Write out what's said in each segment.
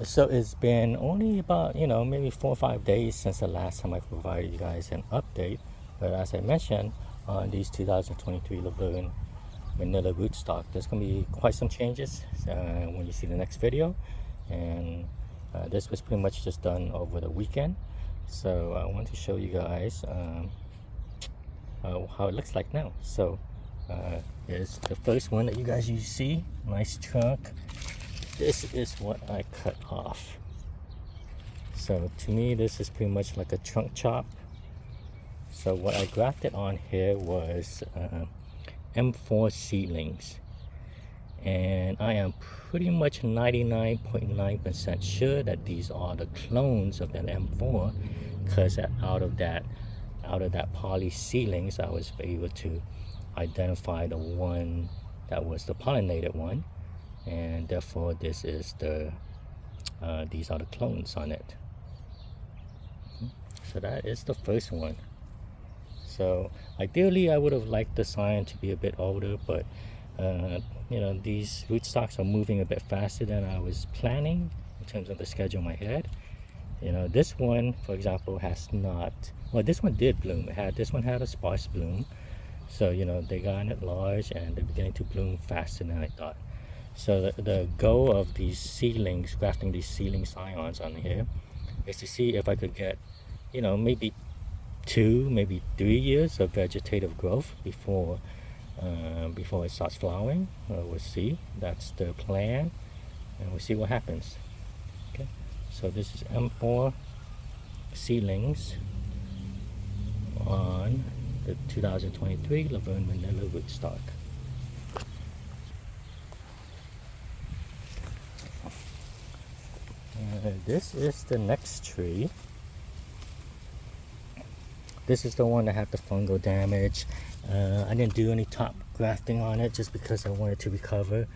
So it's been only about, maybe 4 or 5 days since the last time I provided you guys an update. But as I mentioned, on these 2023 Laverne Manila rootstock, there's going to be quite some changes when you see the next video. And this was pretty much just done over the weekend. So I want to show you guys how it looks like now. So here's the first one that you guys usually see. Nice trunk. This is what I cut off. So to me, this is pretty much like a trunk chop. So what I grafted on here was M4 seedlings. And I am pretty much 99.9% sure that these are the clones of that M4, because out of that poly seedlings, I was able to identify the one that was the pollinated one. And therefore this is these are the clones on it. So that is the first one. So ideally I would have liked the scion to be a bit older, but these rootstocks are moving a bit faster than I was planning in terms of the schedule in my head. This one, for example, has not, well, this one did bloom. This one had a sparse bloom. So they got it large and they're beginning to bloom faster than I thought. So the goal of these seedlings, grafting these seedling scions on here, is to see if I could get, maybe 2, maybe 3 years of vegetative growth before it starts flowering. We'll see. That's the plan, and we'll see what happens. Okay. So this is M4 seedlings on the 2023 Laverne Manila rootstock. This is the next tree. This is the one that had the fungal damage. I didn't do any top grafting on it just because I wanted to recover,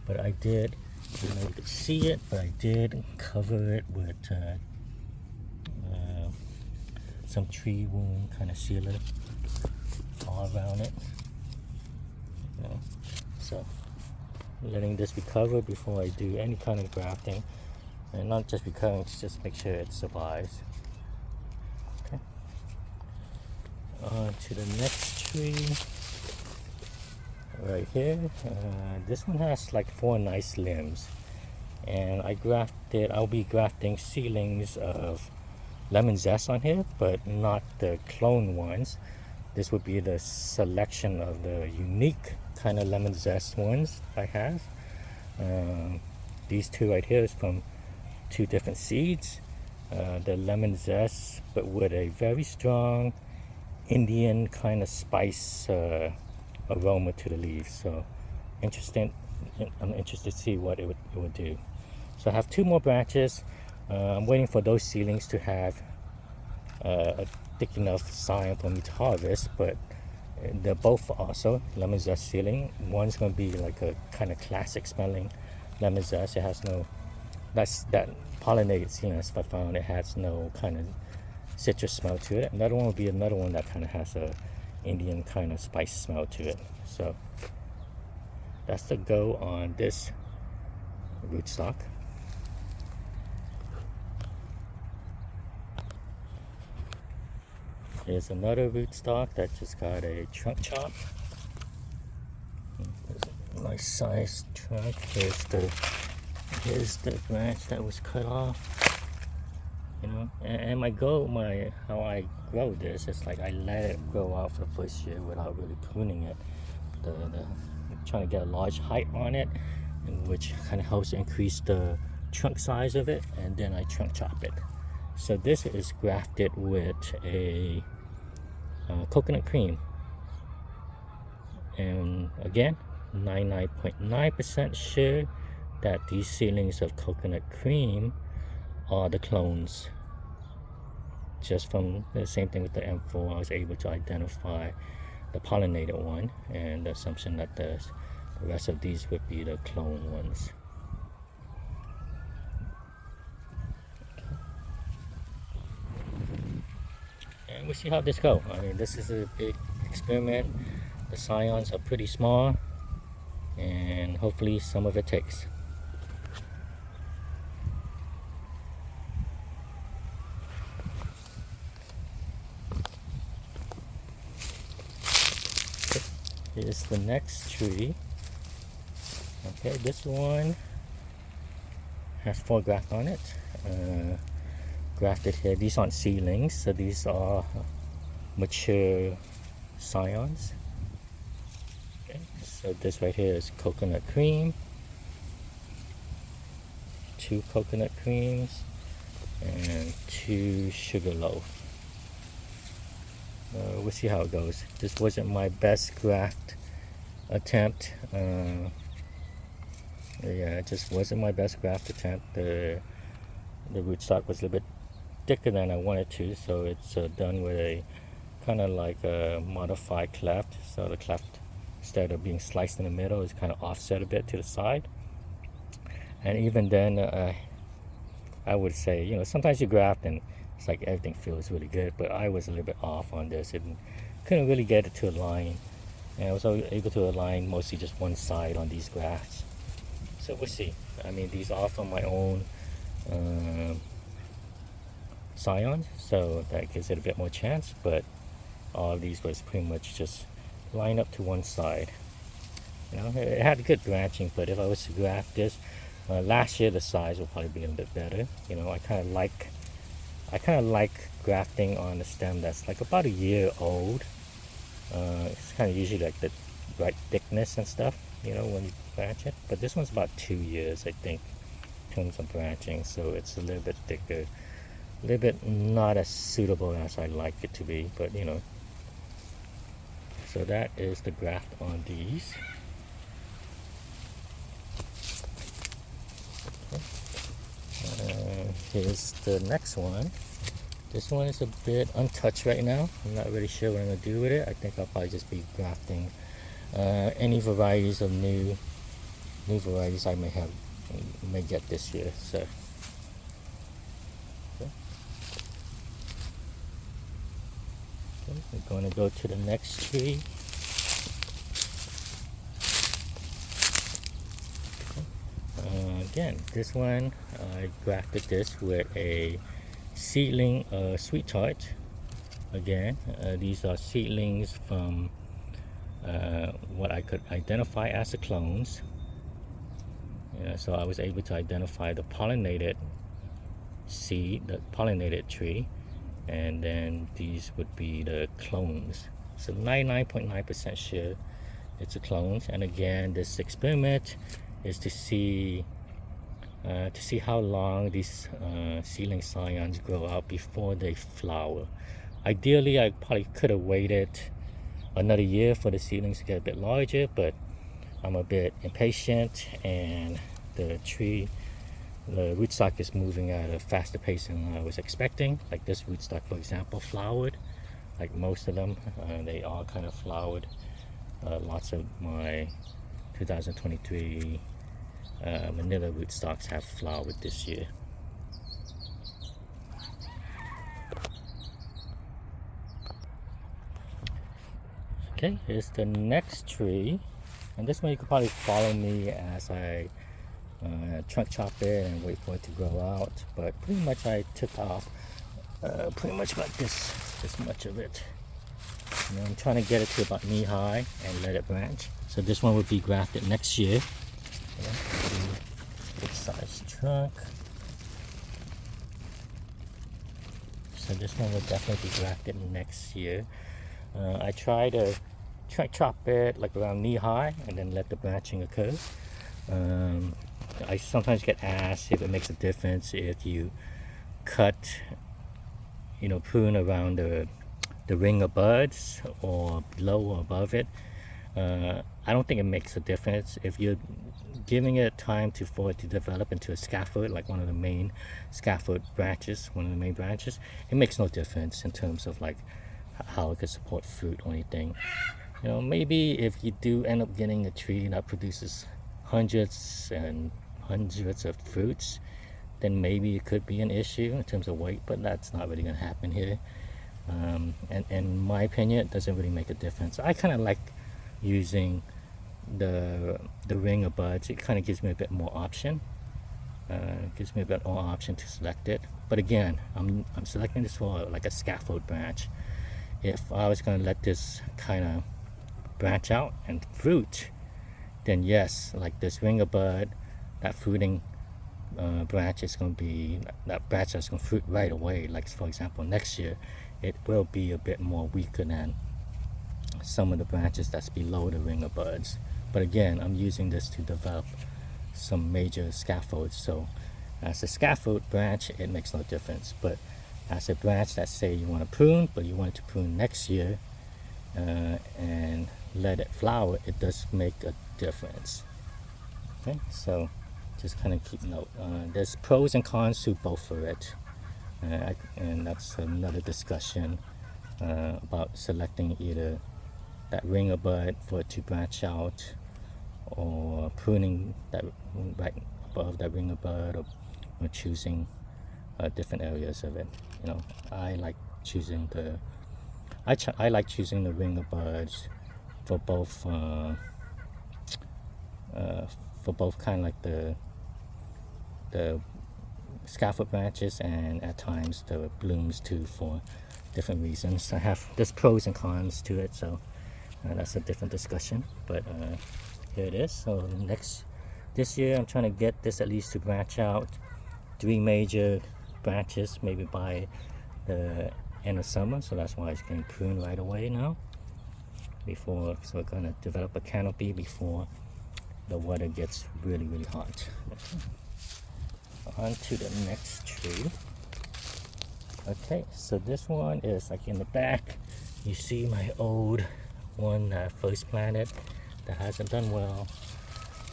but I did. You could see it, but I did cover it with some tree wound kind of sealer all around it. So letting this recover before I do any kind of grafting. And not just recovering, just make sure it survives. Okay. On to the next tree. Right here. This one has like 4 nice limbs. And I'll be grafting seedlings of lemon zest on here, but not the clone ones. This would be the selection of the unique kind of lemon zest ones I have. These 2 right here is from 2 different seeds. The lemon zest, but with a very strong Indian kind of spice aroma to the leaves. So I'm interested to see what it would do. So I have 2 more branches. I'm waiting for those seedlings to have a thick enough scion for me to harvest, but they're both also lemon zest seedling. One's going to be like a kind of classic smelling lemon zest. It has no, that pollinated seedling, as I found, it has no kind of citrus smell to it. Another one will be another one that kind of has a Indian kind of spice smell to it. So that's the go on this rootstock. Here's another rootstock that just got a trunk chop. There's a nice sized trunk. Here's the branch that was cut off. And my goal, how I grow this is like I let it grow out for the first year without really pruning it. I'm trying to get a large height on it, which kind of helps increase the trunk size of it, and then I trunk chop it. So this is grafted with a coconut cream, and again, 99.9% sure that these seedlings of coconut cream are the clones. Just from the same thing with the M4, I was able to identify the pollinated one, and the assumption that the rest of these would be the clone ones. And we'll see how this goes. I mean, this is a big experiment. The scions are pretty small, and hopefully some of it takes. Here's the next tree. Okay, this one has 4 graft on it. Grafted here. These aren't seedlings, so these are mature scions. Okay, so this right here is coconut cream. 2 coconut creams and 2 sugar loaf. We'll see how it goes. This wasn't my best graft attempt. Yeah, it just wasn't my best graft attempt. The rootstock was a little bit thicker than I wanted to, so it's done with a kind of like a modified cleft. So the cleft, instead of being sliced in the middle, is kind of offset a bit to the side. And even then, I would say, you know, sometimes you graft and it's like everything feels really good, but I was a little bit off on this and couldn't really get it to align. And I was able to align mostly just one side on these grafts. So we'll see. I mean, these are from my own scion, so that gives it a bit more chance, but all of these was pretty much just line up to one side. You know, it had good branching, but if I was to graft this last year, the size will probably be a little bit better. You know, I kind of like grafting on a stem that's like about a year old. It's kind of usually like the right thickness and stuff, you know, when you branch it. But this one's about 2 years, I think, in terms of branching, so it's a little bit thicker, a little bit not as suitable as I like it to be, but you know. So that is the graft on these. Here's the next one. This one is a bit untouched right now. I'm not really sure what I'm going to do with it. I think I'll probably just be grafting any varieties of new varieties I may get this year. So okay. We're going to go to the next tree. Again, this one I grafted this with a seedling sweet tart. Again, these are seedlings from what I could identify as the clones. So I was able to identify the pollinated seed, the pollinated tree, and then these would be the clones. So 99.9% sure it's a clones. And again, this experiment is to see how long these seedling scions grow out before they flower. Ideally, I probably could have waited another year for the seedlings to get a bit larger, but I'm a bit impatient, and the rootstock is moving at a faster pace than I was expecting. Like this rootstock, for example, flowered. Like most of them, they all kind of flowered. Lots of my 2023 Manila rootstocks have flowered this year. Okay, here's the next tree, and this one you could probably follow me as I trunk chop it and wait for it to grow out. But pretty much I took off pretty much about this much of it. And I'm trying to get it to about knee high and let it branch. So this one would be grafted next year. Good size trunk. So this one will definitely be grafted next year. I try to chop it like around knee high and then let the branching occur. I sometimes get asked if it makes a difference if you cut, you know, prune around the ring of buds or below or above it. I don't think it makes a difference. If you're giving it time for it to develop into a scaffold, like one of the main scaffold branches, one of the main branches, it makes no difference in terms of like how it could support fruit or anything. You know, maybe if you do end up getting a tree that produces hundreds and hundreds of fruits, then maybe it could be an issue in terms of weight, but that's not really going to happen here. And in my opinion, it doesn't really make a difference. I kind of like using the ring of buds. It kind of gives me a bit more option. Gives me a bit more option to select it. But again, I'm selecting this for like a scaffold branch. If I was going to let this kind of branch out and fruit, then yes, like this ringer bud, that fruiting branch is going to be, that branch that's going to fruit right away. Like for example, next year it will be a bit more weaker than some of the branches that's below the ringer buds. But again, I'm using this to develop some major scaffolds. So as a scaffold branch, it makes no difference. But as a branch that say you want to prune, but you want it to prune next year and let it flower, it does make a difference. Okay, so just kind of keep note. There's pros and cons to both of it, and that's another discussion about selecting either that ringer bud for it to branch out, or pruning that right above that ringer bud, or choosing different areas of it. You know, I like choosing the ringer buds for both kind of like the scaffold branches, and at times the blooms too, for different reasons. There's pros and cons to it, so that's a different discussion. But here it is. So this year I'm trying to get this at least to branch out 3 major branches, maybe by the end of summer. So that's why it's getting pruned right away now. So we're gonna develop a canopy before the weather gets really, really hot. On to the next tree. Okay, so this one is like in the back. You see my old one that I first planted that hasn't done well,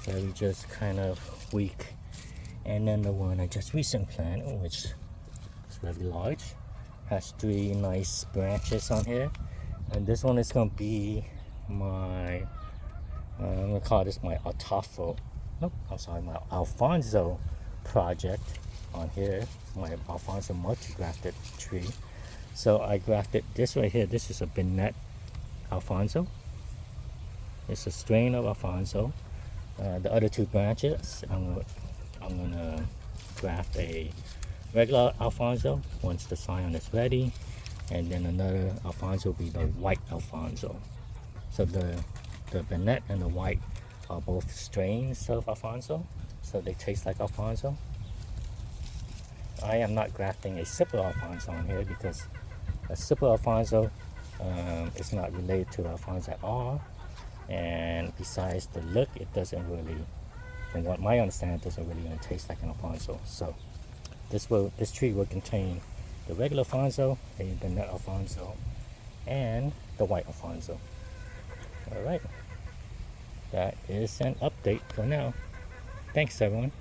very just kind of weak. And then the one I just recently planted, which is very large, has 3 nice branches on here. And this one is going to be my I'm gonna call this my my Alfonso project on here, my Alfonso multi-grafted tree. So I grafted this right here. This is a Verne Alfonso. It's a strain of Alfonso. The other 2 branches, I'm gonna graft a regular Alfonso once the scion is ready, and then another Alfonso will be the white Alfonso. So the Verne and the white are both strains of Alfonso, so they taste like Alfonso. I am not grafting a sipper Alfonso on here because a sipper Alfonso is not related to Alfonso at all, and besides the look, it doesn't really, from what my understanding, it doesn't really taste like an Alfonso. So this tree will contain the regular Alfonso, the nut Alfonso, and the white Alfonso. All right, that is an update for now. Thanks, everyone.